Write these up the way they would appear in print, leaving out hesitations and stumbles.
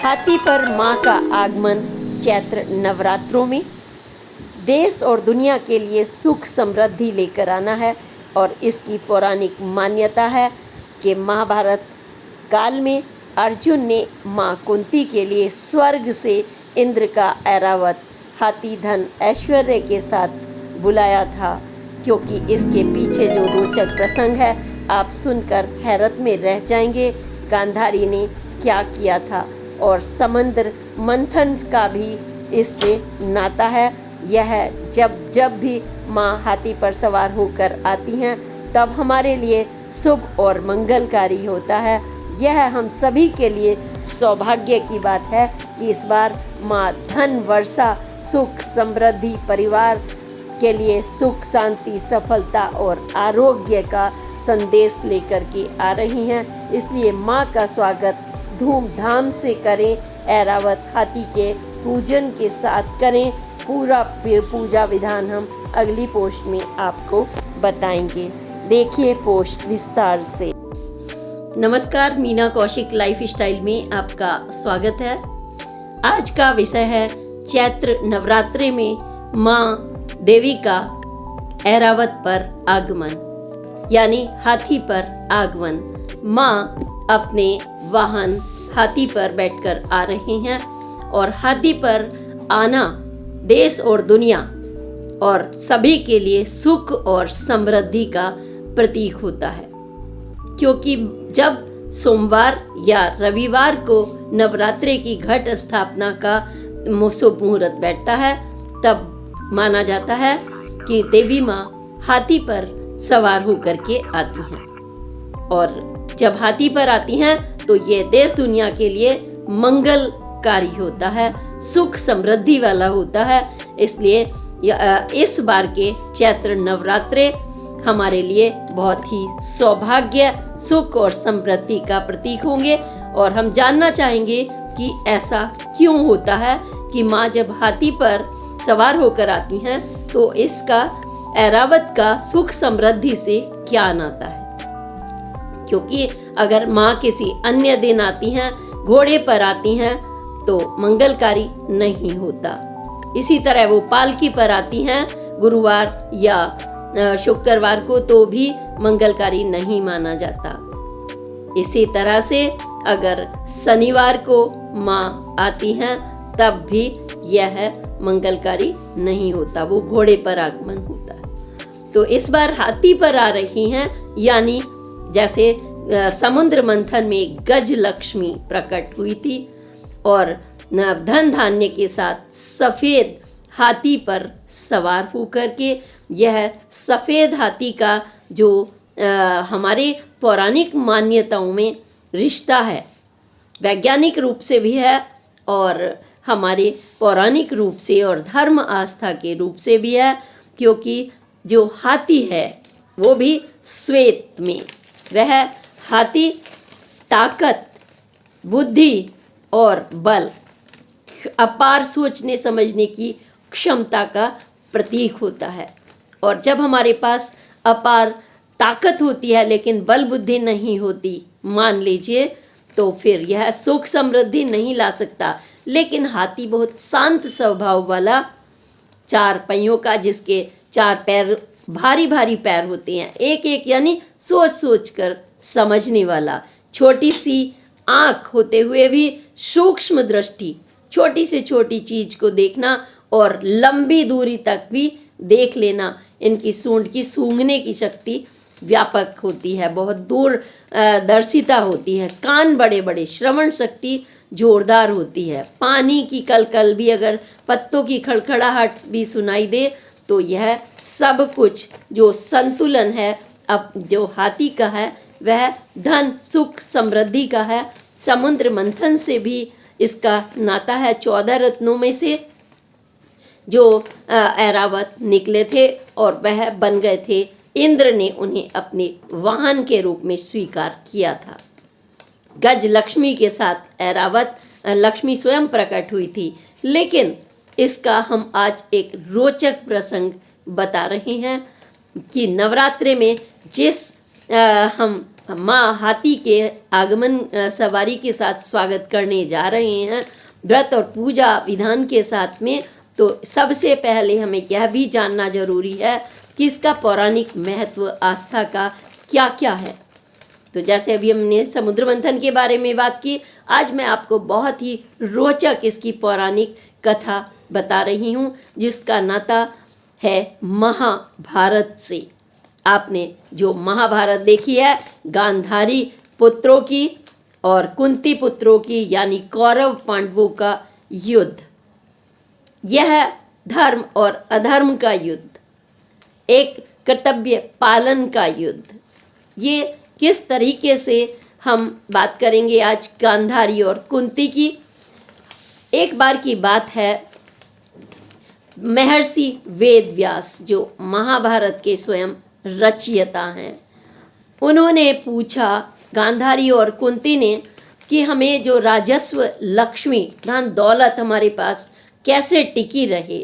हाथी पर माँ का आगमन चैत्र नवरात्रों में देश और दुनिया के लिए सुख समृद्धि लेकर आना है। और इसकी पौराणिक मान्यता है कि महाभारत काल में अर्जुन ने माँ कुंती के लिए स्वर्ग से इंद्र का ऐरावत हाथी धन ऐश्वर्य के साथ बुलाया था। क्योंकि इसके पीछे जो रोचक प्रसंग है आप सुनकर हैरत में रह जाएंगे। गांधारी ने क्या किया था और समुद्र मंथन का भी इससे नाता है। यह जब जब भी माँ हाथी पर सवार होकर आती हैं तब हमारे लिए शुभ और मंगलकारी होता है। यह हम सभी के लिए सौभाग्य की बात है कि इस बार माँ धन वर्षा सुख समृद्धि परिवार के लिए सुख शांति सफलता और आरोग्य का संदेश लेकर के आ रही हैं। इसलिए माँ का स्वागत धूमधाम से करें। ऐरावत हाथी के पूजन के साथ करें। पूरा पूजा विधान हम अगली पोस्ट में आपको बताएंगे। देखिए पोस्ट विस्तार से। नमस्कार, मीना कौशिक लाइफ स्टाइल में आपका स्वागत है। आज का विषय है चैत्र नवरात्रे में माँ देवी का ऐरावत पर आगमन यानी हाथी पर आगमन। माँ अपने वाहन हाथी पर बैठकर आ रही हैं और हाथी पर आना देश और दुनिया और सभी के लिए सुख और समृद्धि का प्रतीक होता है। क्योंकि जब सोमवार या रविवार को नवरात्रे की घट स्थापना का शुभ मुहूर्त बैठता है तब माना जाता है कि देवी माँ हाथी पर सवार होकर के आती हैं। और जब हाथी पर आती हैं तो ये देश दुनिया के लिए मंगलकारी होता है, सुख समृद्धि वाला होता है। इसलिए इस बार के चैत्र नवरात्रे हमारे लिए बहुत ही सौभाग्य सुख और समृद्धि का प्रतीक होंगे। और हम जानना चाहेंगे कि ऐसा क्यों होता है कि माँ जब हाथी पर सवार होकर आती हैं तो इसका ऐरावत का सुख समृद्धि से क्या नाता है। क्योंकि अगर माँ किसी अन्य दिन आती हैं, घोड़े पर आती हैं तो मंगलकारी नहीं होता। इसी तरह वो पालकी पर आती हैं गुरुवार या शुक्रवार को तो भी मंगलकारी नहीं माना जाता। इसी तरह से अगर शनिवार को माँ आती हैं तब भी यह मंगलकारी नहीं होता, वो घोड़े पर आगमन होता है। तो इस बार हाथी पर आ रही हैं यानी जैसे समुद्र मंथन में गज लक्ष्मी प्रकट हुई थी और धन धान्य के साथ सफेद हाथी पर सवार होकर के यह सफेद हाथी का जो हमारे पौराणिक मान्यताओं में रिश्ता है, वैज्ञानिक रूप से भी है और हमारे पौराणिक रूप से और धर्म आस्था के रूप से भी है। क्योंकि जो हाथी है वो भी श्वेत में, वह हाथी ताकत बुद्धि और बल अपार सोचने समझने की क्षमता का प्रतीक होता है। और जब हमारे पास अपार ताकत होती है लेकिन बल बुद्धि नहीं होती मान लीजिए तो फिर यह सुख समृद्धि नहीं ला सकता। लेकिन हाथी बहुत शांत स्वभाव वाला चार पहियों का, जिसके चार पैर भारी भारी पैर होते हैं, एक एक यानी सोच सोच कर समझने वाला, छोटी सी आँख होते हुए भी सूक्ष्म दृष्टि, छोटी से छोटी चीज को देखना और लंबी दूरी तक भी देख लेना। इनकी सूंड की सूंघने की शक्ति व्यापक होती है, बहुत दूर दर्शिता होती है। कान बड़े बड़े, श्रवण शक्ति जोरदार होती है। पानी की कलकल भी, अगर पत्तों की खड़खड़ाहट भी सुनाई दे तो यह सब कुछ जो संतुलन है अब जो हाथी का है वह धन सुख समृद्धि का है। समुद्र मंथन से भी इसका नाता है। 14 रत्नों में से जो ऐरावत निकले थे और वह बन गए थे, इंद्र ने उन्हें अपने वाहन के रूप में स्वीकार किया था। गज लक्ष्मी के साथ ऐरावत लक्ष्मी स्वयं प्रकट हुई थी। लेकिन इसका हम आज एक रोचक प्रसंग बता रहे हैं कि नवरात्रे में जिस हम माँ हाथी के आगमन सवारी के साथ स्वागत करने जा रहे हैं व्रत और पूजा विधान के साथ में, तो सबसे पहले हमें यह भी जानना जरूरी है कि इसका पौराणिक महत्व आस्था का क्या क्या है। तो जैसे अभी हमने समुद्र मंथन के बारे में बात की, आज मैं आपको बहुत ही रोचक इसकी पौराणिक कथा बता रही हूँ, जिसका नाता है महाभारत से। आपने जो महाभारत देखी है, गांधारी पुत्रों की और कुंती पुत्रों की, यानी कौरव पांडवों का युद्ध, यह धर्म और अधर्म का युद्ध, एक कर्तव्य पालन का युद्ध, ये किस तरीके से हम बात करेंगे आज गांधारी और कुंती की। एक बार की बात है, महर्षि वेद व्यास जो महाभारत के स्वयं रचयिता हैं, उन्होंने पूछा गांधारी और कुंती ने कि हमें जो राजस्व, लक्ष्मी, धन दौलत हमारे पास कैसे टिकी रहे,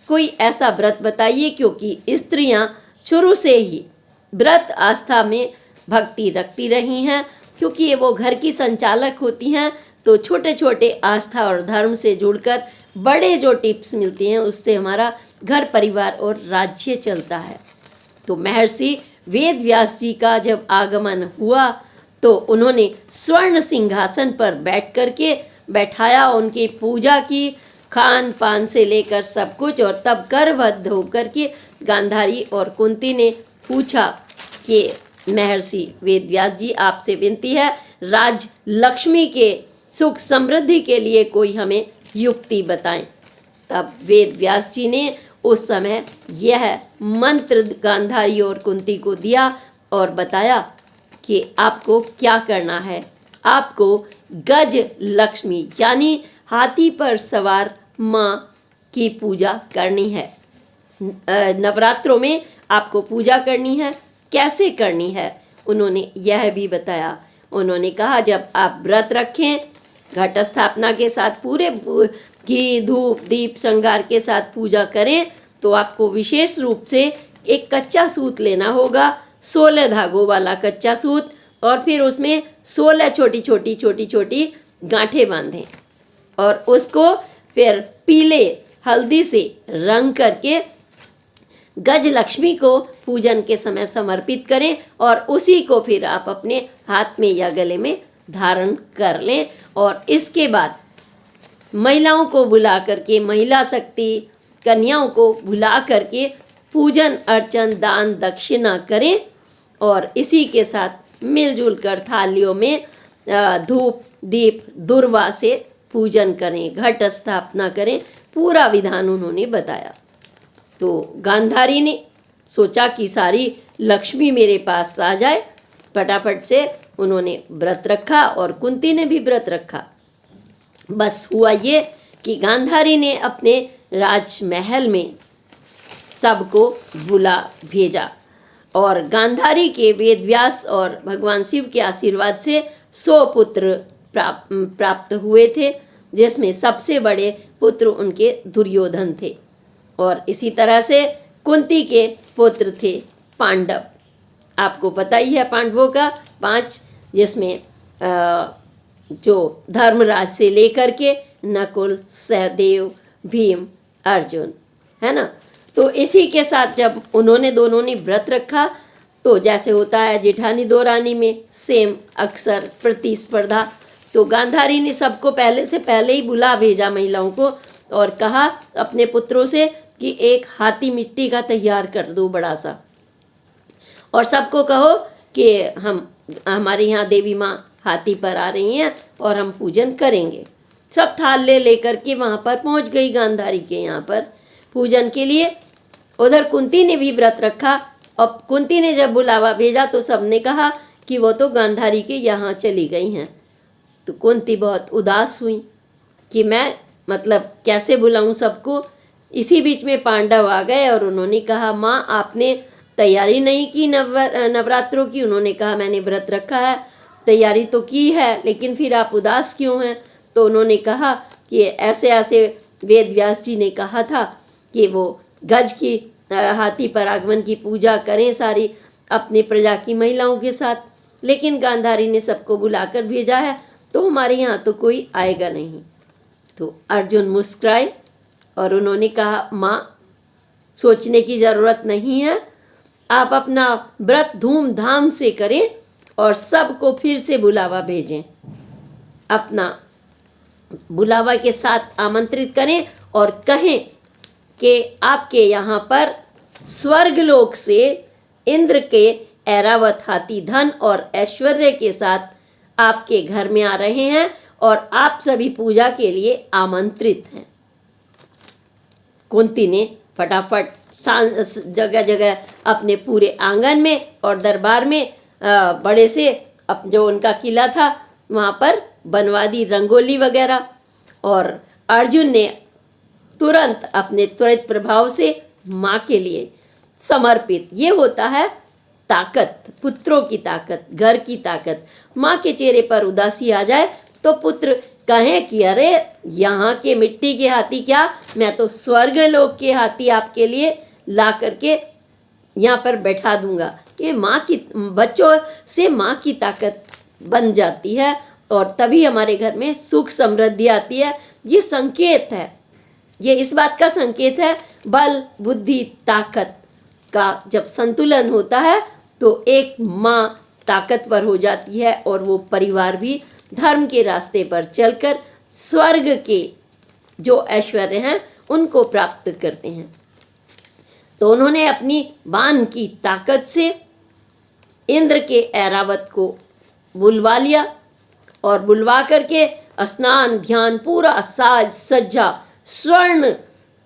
कोई ऐसा व्रत बताइए, क्योंकि स्त्रियां शुरू से ही व्रत आस्था में भक्ति रखती रही हैं, क्योंकि ये वो घर की संचालक होती हैं। तो छोटे छोटे आस्था और धर्म से जुड़कर बड़े जो टिप्स मिलती हैं, उससे हमारा घर परिवार और राज्य चलता है। तो महर्षि वेद व्यास जी का जब आगमन हुआ तो उन्होंने स्वर्ण सिंहासन पर बैठ करके बैठाया, उनकी पूजा की, खान पान से लेकर सब कुछ, और तब करबद्ध होकर के गांधारी और कुंती ने पूछा कि महर्षि वेद व्यास जी, आपसे विनती है, राज लक्ष्मी के सुख समृद्धि के लिए कोई हमें युक्ति बताएं। तब वेद व्यास जी ने उस समय यह मंत्र गांधारी और कुंती को दिया और बताया कि आपको क्या करना है। आपको गज लक्ष्मी यानी हाथी पर सवार माँ की पूजा करनी है। नवरात्रों में आपको पूजा करनी है। कैसे करनी है उन्होंने यह भी बताया। उन्होंने कहा, जब आप व्रत रखें, घट स्थापना के साथ पूरे घी धूप दीप श्रृंगार के साथ पूजा करें, तो आपको विशेष रूप से एक कच्चा सूत लेना होगा, 16 धागों वाला कच्चा सूत, और फिर उसमें 16 छोटी छोटी गांठें बांधें और उसको फिर पीले हल्दी से रंग करके गज लक्ष्मी को पूजन के समय समर्पित करें, और उसी को फिर आप अपने हाथ में या गले में धारण कर लें। और इसके बाद महिलाओं को बुला करके, महिला शक्ति कन्याओं को बुला करके पूजन अर्चन दान दक्षिणा करें, और इसी के साथ मिलजुल कर थालियों में धूप दीप दुर्वा से पूजन करें, घट स्थापना करें। पूरा विधान उन्होंने बताया। तो गांधारी ने सोचा कि सारी लक्ष्मी मेरे पास आ जाए, फटाफट से उन्होंने व्रत रखा और कुंती ने भी व्रत रखा। बस हुआ ये कि गांधारी ने अपने राजमहल में सबको बुला भेजा, और गांधारी के वेदव्यास और भगवान शिव के आशीर्वाद से 100 पुत्र प्राप्त हुए थे, जिसमें सबसे बड़े पुत्र उनके दुर्योधन थे। और इसी तरह से कुंती के पुत्र थे पांडव। आपको पता ही है पांडवों का 5, जिसमें जो धर्मराज से लेकर के नकुल, सहदेव, भीम, अर्जुन, है ना। तो इसी के साथ जब उन्होंने दोनों ने व्रत रखा, तो जैसे होता है जेठानी दो रानी में सेम अक्सर प्रतिस्पर्धा, तो गांधारी ने सबको पहले से पहले ही बुला भेजा महिलाओं को, और कहा अपने पुत्रों से कि एक हाथी मिट्टी का तैयार कर दो बड़ा सा, और सबको कहो कि हमारे यहाँ देवी माँ हाथी पर आ रही हैं और हम पूजन करेंगे। सब थाल ले लेकर के वहाँ पर पहुँच गई गांधारी के यहाँ पर पूजन के लिए। उधर कुंती ने भी व्रत रखा, और कुंती ने जब बुलावा भेजा तो सबने कहा कि वो तो गांधारी के यहाँ चली गई हैं। तो कुंती बहुत उदास हुई कि मैं मतलब कैसे बुलाऊं सबको। इसी बीच में पांडव आ गए और उन्होंने कहा, माँ आपने तैयारी नहीं की नवरात्रों की। उन्होंने कहा, मैंने व्रत रखा है, तैयारी तो की है, लेकिन फिर आप उदास क्यों हैं। तो उन्होंने कहा कि ऐसे ऐसे वेद व्यास जी ने कहा था कि वो गज की हाथी पर आगमन की पूजा करें सारी अपनी प्रजा की महिलाओं के साथ। लेकिन गांधारी ने सबको बुलाकर भेजा है, तो हमारे यहाँ तो कोई आएगा नहीं। तो अर्जुन मुस्कुराए और उन्होंने कहा, माँ, सोचने की ज़रूरत नहीं है, आप अपना व्रत धूमधाम से करें और सबको फिर से बुलावा भेजें। अपना बुलावा के साथ आमंत्रित करें और कहें कि आपके यहाँ पर स्वर्गलोक से इंद्र के ऐरावत हाथी धन और ऐश्वर्य के साथ आपके घर में आ रहे हैं और आप सभी पूजा के लिए आमंत्रित हैं। कुंती ने फटाफट जगह जगह अपने पूरे आंगन में और दरबार में बड़े से जो उनका किला था वहाँ पर बनवा दी रंगोली वगैरह, और अर्जुन ने तुरंत अपने त्वरित प्रभाव से माँ के लिए समर्पित। ये होता है ताकत, पुत्रों की ताकत, घर की ताकत। माँ के चेहरे पर उदासी आ जाए तो पुत्र कहें कि अरे यहाँ के मिट्टी के हाथी क्या, मैं तो स्वर्ग लोक के हाथी आपके लिए ला करके यहाँ पर बैठा दूंगा। ये माँ की, बच्चों से माँ की ताकत बन जाती है और तभी हमारे घर में सुख समृद्धि आती है। ये संकेत है, ये इस बात का संकेत है, बल बुद्धि ताकत का जब संतुलन होता है तो एक माँ ताकतवर हो जाती है और वो परिवार भी धर्म के रास्ते पर चलकर स्वर्ग के जो ऐश्वर्य हैं उनको प्राप्त करते हैं। तो उन्होंने अपनी बाण की ताकत से इंद्र के ऐरावत को बुलवा लिया और बुलवा करके स्नान ध्यान पूरा साज सज्जा स्वर्ण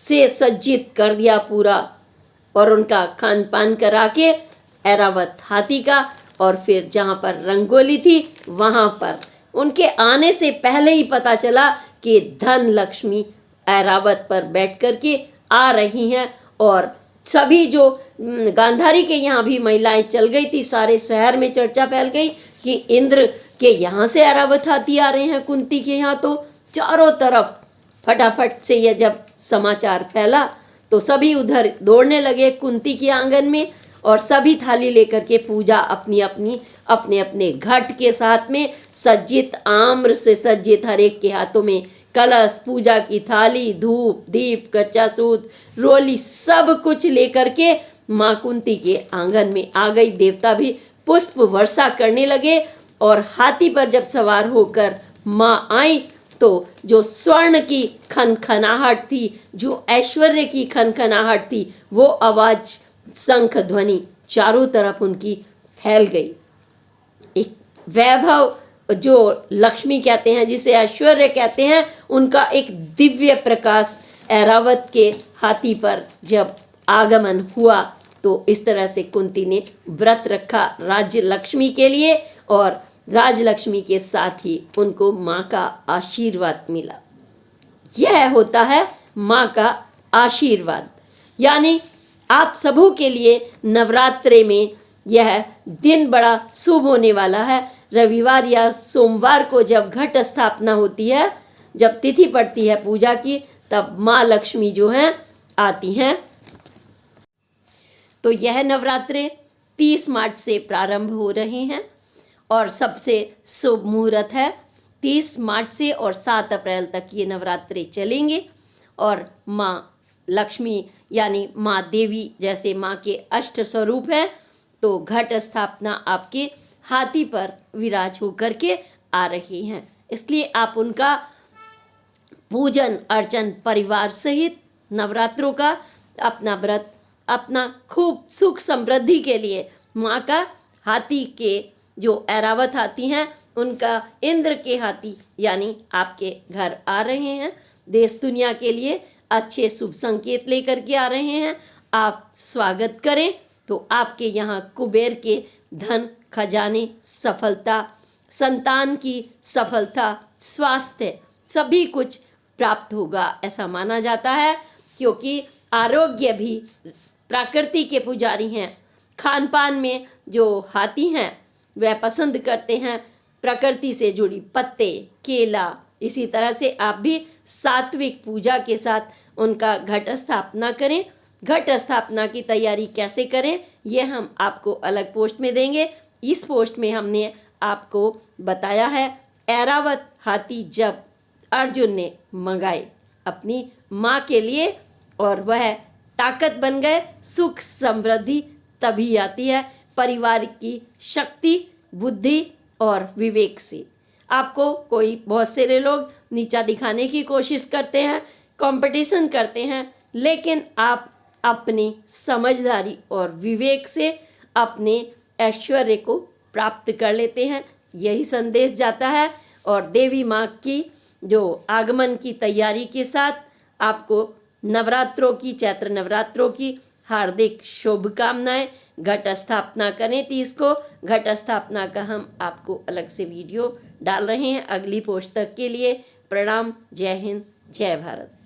से सज्जित कर दिया पूरा, और उनका खान पान करा के ऐरावत हाथी का, और फिर जहाँ पर रंगोली थी वहाँ पर उनके आने से पहले ही पता चला कि धन लक्ष्मी ऐरावत पर बैठ कर के आ रही हैं। और सभी जो गांधारी के यहाँ भी महिलाएं चल गई थी, सारे शहर में चर्चा फैल गई कि इंद्र के यहाँ से ऐरावत हाथी आ रहे हैं कुंती के यहाँ। तो चारों तरफ फटाफट से यह जब समाचार फैला तो सभी उधर दौड़ने लगे कुंती के आंगन में, और सभी थाली लेकर के पूजा अपनी अपनी अपने अपने घट के साथ में सज्जित, आम्र से सज्जित, हर एक के हाथों में कलश, पूजा की थाली, धूप दीप, कच्चा सूत, रोली, सब कुछ लेकर के माँ कुंती के आंगन में आ गई। देवता भी पुष्प वर्षा करने लगे और हाथी पर जब सवार होकर माँ आई तो जो स्वर्ण की खनखनाहट थी, जो ऐश्वर्य की खनखनाहट थी, वो आवाज, शंख ध्वनि चारों तरफ उनकी फैल गई। एक वैभव, जो लक्ष्मी कहते हैं, जिसे ऐश्वर्य कहते हैं, उनका एक दिव्य प्रकाश ऐरावत के हाथी पर जब आगमन हुआ तो इस तरह से कुंती ने व्रत रखा राज्य लक्ष्मी के लिए, और राजलक्ष्मी के साथ ही उनको माँ का आशीर्वाद मिला। यह होता है माँ का आशीर्वाद। यानी आप सबों के लिए नवरात्रे में यह दिन बड़ा शुभ होने वाला है। रविवार या सोमवार को जब घट स्थापना होती है, जब तिथि पड़ती है पूजा की, तब माँ लक्ष्मी जो हैं आती हैं। तो यह नवरात्रे 30 मार्च से प्रारंभ हो रहे हैं और सबसे शुभ मुहूर्त है 30 मार्च से, और 7 अप्रैल तक ये नवरात्रे चलेंगे। और माँ लक्ष्मी यानी माँ देवी जैसे माँ के अष्ट स्वरूप हैं, तो घट स्थापना आपके हाथी पर विराज होकर के आ रही हैं। इसलिए आप उनका पूजन अर्चन परिवार सहित नवरात्रों का अपना व्रत, अपना खूब सुख समृद्धि के लिए माँ का हाथी के जो ऐरावत हाथी हैं उनका इंद्र के हाथी यानी आपके घर आ रहे हैं, देश दुनिया के लिए अच्छे शुभ संकेत लेकर के आ रहे हैं। आप स्वागत करें तो आपके यहाँ कुबेर के धन खजाने, सफलता, संतान की सफलता, स्वास्थ्य, सभी कुछ प्राप्त होगा ऐसा माना जाता है। क्योंकि आरोग्य भी प्रकृति के पुजारी हैं। खान पान में जो हाथी हैं वह पसंद करते हैं प्रकृति से जुड़ी पत्ते, केला। इसी तरह से आप भी सात्विक पूजा के साथ उनका घट स्थापना करें। घट स्थापना की तैयारी कैसे करें ये हम आपको अलग पोस्ट में देंगे। इस पोस्ट में हमने आपको बताया है ऐरावत हाथी जब अर्जुन ने मंगाए अपनी माँ के लिए और वह ताकत बन गए, सुख समृद्धि तभी आती है परिवार की शक्ति, बुद्धि और विवेक से। आपको कोई बहुत सारे लोग नीचा दिखाने की कोशिश करते हैं, कंपटीशन करते हैं, लेकिन आप अपनी समझदारी और विवेक से अपने ऐश्वर्य को प्राप्त कर लेते हैं, यही संदेश जाता है। और देवी माँ की जो आगमन की तैयारी के साथ आपको नवरात्रों की, चैत्र नवरात्रों की हार्दिक शुभकामनाएं। घट स्थापना करें 30 को। घट स्थापना का हम आपको अलग से वीडियो डाल रहे हैं अगली पोस्ट तक के लिए। प्रणाम, जय हिंद, जय भारत।